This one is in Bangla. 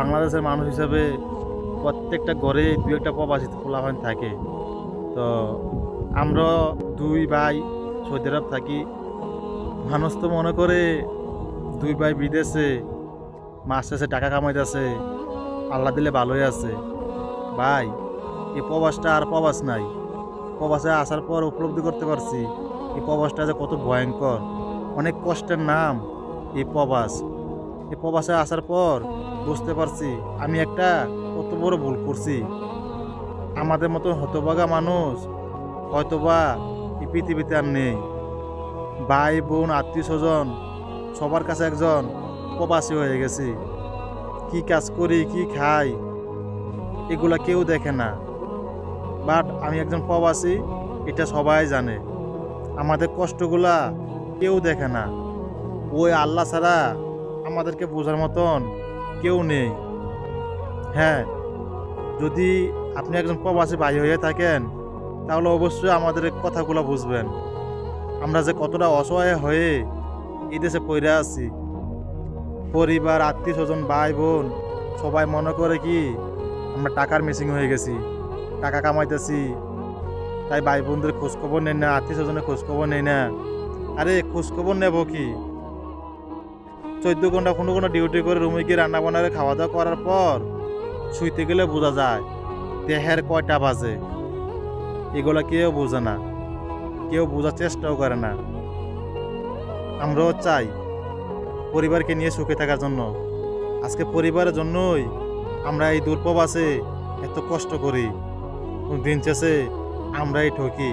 বাংলাদেশের মানুষ হিসাবে প্রত্যেকটা ঘরে দু একটা প্রবাসী পোলাপান থাকে। তো আমরা দুই ভাই সৌদি আরব থাকি। মানুষ তো মনে করে দুই ভাই বিদেশে মাস শেষে টাকা কামাইতেছে, আল্লাহ দিলে ভালোই আছে। ভাই, এই প্রবাসটা আর প্রবাস নাই। প্রবাসে আসার পর উপলব্ধি করতে পারছি এই প্রবাসটা যে কত ভয়ঙ্কর, অনেক কষ্টের নাম এই প্রবাস। এই প্রবাসে আসার পর বুঝতে পারছি আমি একটা কত বড় ভুল করছি। আমাদের মতো হতভাগা মানুষ হয়তোবা এই পৃথিবীতে আর নেই। ভাই বোন আত্মীয় স্বজন সবার কাছে একজন প্রবাসী হয়ে গেছি। কি কাজ করি কি খাই এগুলা কেউ দেখে না, বাট আমি একজন প্রবাসী এটা সবাই জানে। আমাদের কষ্টগুলা কেউ দেখে না, ওই আল্লাহ ছাড়া আমাদেরকে বোঝার মতন কেউ নেই। হ্যাঁ, যদি আপনি একজন প্রবাসী ভাই হয়ে থাকেন তাহলে অবশ্যই আমাদের এই কথাগুলো বুঝবেন। আমরা যে কতটা অসহায় হয়ে এই দেশে পড়ে আছি। পরিবার আত্মীয় স্বজন ভাই বোন সবাই মনে করে কি আমরা টাকার মেশিন হয়ে গেছি, টাকা কামাইতেছি, তাই ভাই বোনদের খোঁজখবর নেই না, আত্মীয় স্বজনের খোঁজখবর নেই না। আরে খোঁজখবর নেব কি, 14 ঘন্টা কোনো কোনো ডিউটি করে রুমে গিয়ে রান্না বান্না করে খাওয়া দাওয়া করার পর শুইতে গেলে বোঝা যায় দেহের কয়টা বাজে। এগুলো কেউ বোঝে না, কেউ বোঝার চেষ্টাও করে না। আমরাও চাই পরিবারকে নিয়ে সুখে থাকার জন্য। আজকে পরিবারের জন্যই আমরা এই দূরপ্রবাসে এত কষ্ট করি, দিন শেষে আমরাই ঠকি।